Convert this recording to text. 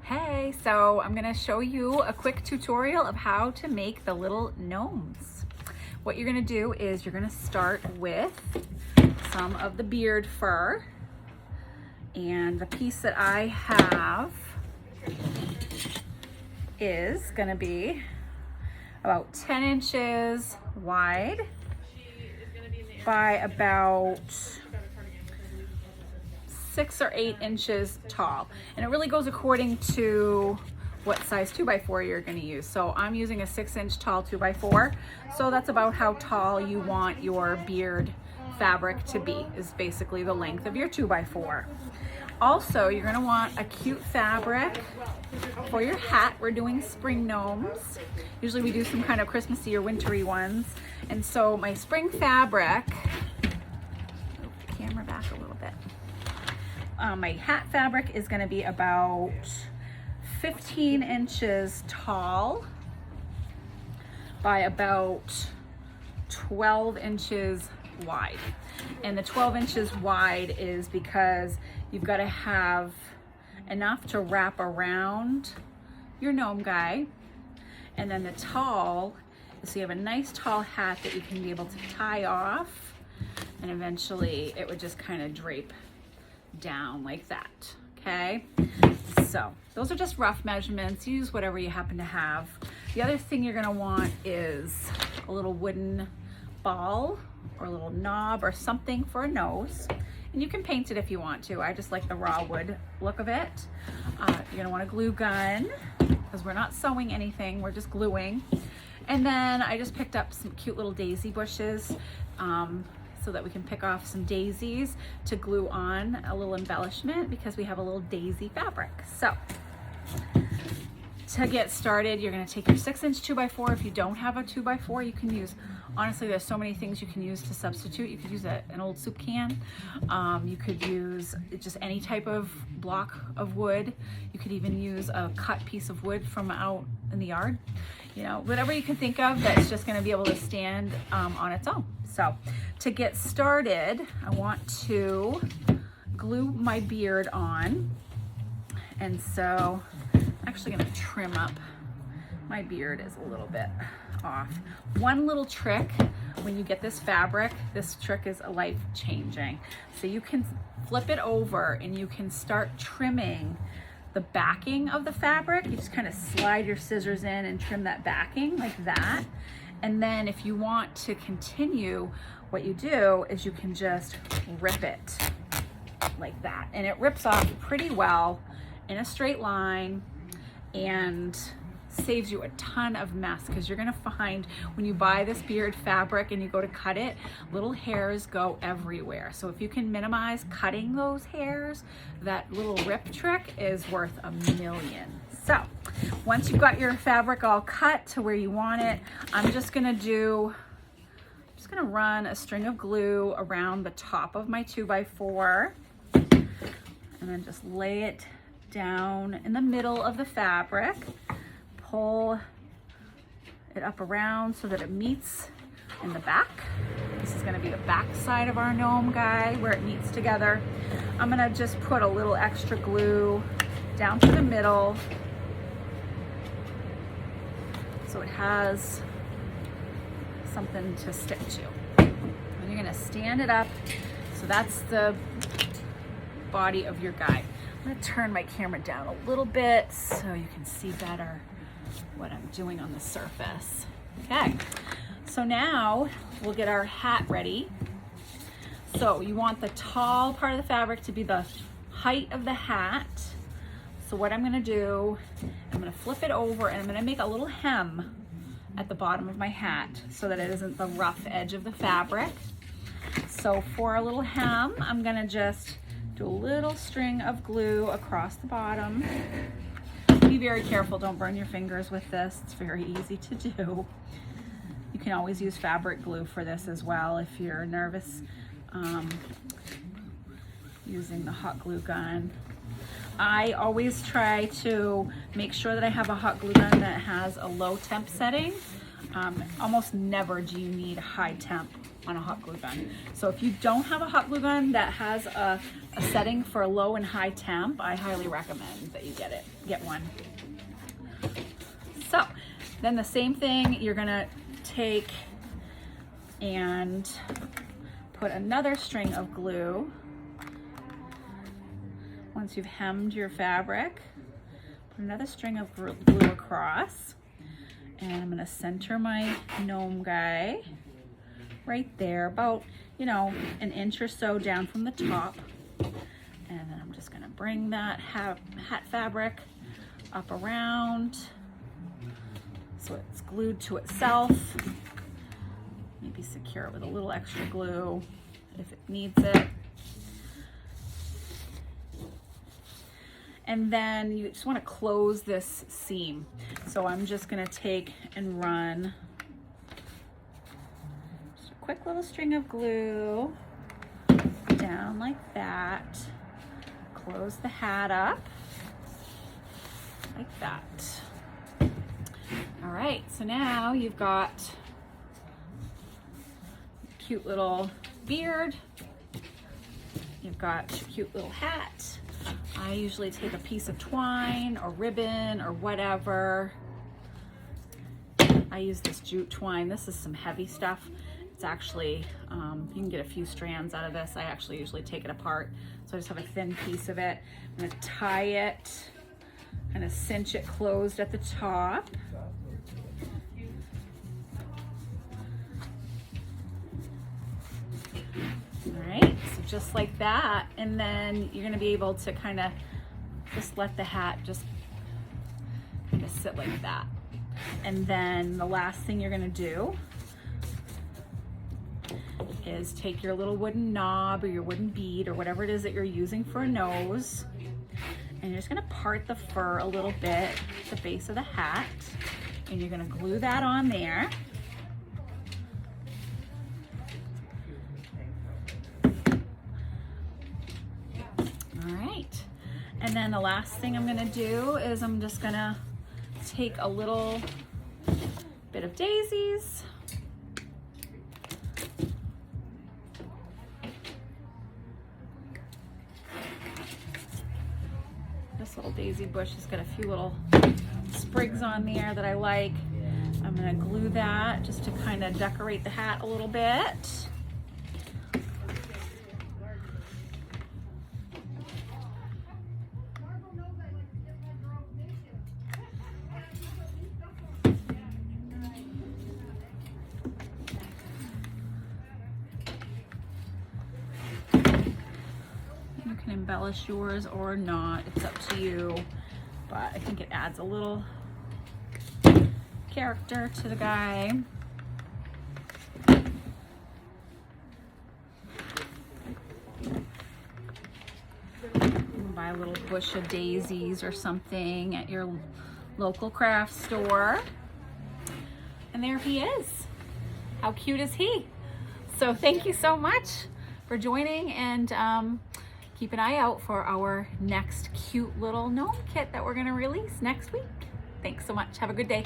Hey, so I'm gonna show you a quick tutorial of how to make the little gnomes. What you're gonna do is you're gonna start with some of the beard fur, and the piece that I have is gonna be about 10 inches wide by about 6 or 8 inches tall, and it really goes according to what size 2x4 you're going to use. So I'm using a 6-inch tall 2x4, so that's about how tall you want your beard fabric to be, is basically the length of your 2x4. Also, you're going to want a cute fabric for your hat. We're doing spring gnomes. Usually we do some kind of Christmassy or wintry ones, and so my spring fabric, move the camera back a little bit. My hat fabric is going to be about 15 inches tall by about 12 inches wide. And the 12 inches wide is because you've got to have enough to wrap around your gnome guy. And then the tall, so you have a nice tall hat that you can be able to tie off, and eventually it would just kind of drape down like that. Okay, so those are just rough measurements. Use whatever you happen to have. The other thing you're going to want is a little wooden ball or a little knob or something for a nose, and you can paint it if you want to. I just like the raw wood look of it. You're going to want a glue gun because we're not sewing anything, we're just gluing. And then I just picked up some cute little daisy bushes so that we can pick off some daisies to glue on a little embellishment, because we have a little daisy fabric. So to get started, you're going to take your 6-inch 2x4. If you don't have a 2x4, you can use, honestly, there's so many things you can use to substitute. You could use an old soup can. You could use just any type of block of wood. You could even use a cut piece of wood from out in the yard. You know, whatever you can think of that's just going to be able to stand on its own. So to get started, I want to glue my beard on. And so I'm actually going to trim up. My beard is a little bit off. One little trick when you get this fabric, this trick is life-changing. So you can flip it over and you can start trimming the backing of the fabric. You just kind of slide your scissors in and trim that backing like that. And then if you want to continue, what you do is you can just rip it like that. And it rips off pretty well in a straight line and saves you a ton of mess, because you're going to find when you buy this beard fabric and you go to cut it, little hairs go everywhere. So if you can minimize cutting those hairs, that little rip trick is worth a million. So once you've got your fabric all cut to where you want it, I'm just going to run a string of glue around the top of my 2x4 and then just lay it down in the middle of the fabric. Pull it up around so that it meets in the back. This is going to be the back side of our gnome guy where it meets together. I'm going to just put a little extra glue down to the middle so it has something to stick to. And you're going to stand it up. So that's the body of your guy. I'm going to turn my camera down a little bit so you can see better what I'm doing on the surface. Okay, so now we'll get our hat ready. So you want the tall part of the fabric to be the height of the hat. So what I'm going to do, I'm going to flip it over and I'm going to make a little hem at the bottom of my hat so that it isn't the rough edge of the fabric. So for a little hem, I'm going to just do a little string of glue across the bottom. Be very careful, don't burn your fingers with this. It's very easy to do. You can always use fabric glue for this as well if you're nervous using the hot glue gun. I always try to make sure that I have a hot glue gun that has a low temp setting. Almost never do you need a high temp on a hot glue gun. So if you don't have a hot glue gun that has a setting for low and high temp, I highly recommend that you get one. So then the same thing, you're gonna take and put another string of glue. Once you've hemmed your fabric, put another string of glue across, and I'm gonna center my gnome guy right there, about, you know, an inch or so down from the top. And then I'm just gonna bring that hat fabric up around so it's glued to itself. Maybe secure it with a little extra glue if it needs it. And then you just want to close this seam. So I'm just going to take and run just a quick little string of glue down like that. Close the hat up like that. All right, so now you've got a cute little beard. You've got your cute little hat. I usually take a piece of twine or ribbon or whatever. I use this jute twine. This is some heavy stuff. It's actually, you can get a few strands out of this. I actually usually take it apart. So I just have a thin piece of it. I'm gonna tie it, kind of cinch it closed at the top. All right, so just like that, and then you're gonna be able to kind of just let the hat just kind of sit like that. And then the last thing you're gonna do is take your little wooden knob or your wooden bead or whatever it is that you're using for a nose, and you're just gonna part the fur a little bit at the base of the hat, and you're gonna glue that on there. And then the last thing I'm gonna do is I'm just gonna take a little bit of daisies. This little daisy bush has got a few little sprigs on there that I like. I'm gonna glue that just to kind of decorate the hat a little bit. Embellish yours or not, it's up to you, but I think it adds a little character to the guy. You can buy a little bush of daisies or something at your local craft store, and there he is. How cute is he? So thank you so much for joining, and keep an eye out for our next cute little gnome kit that we're gonna release next week. Thanks so much. Have a good day.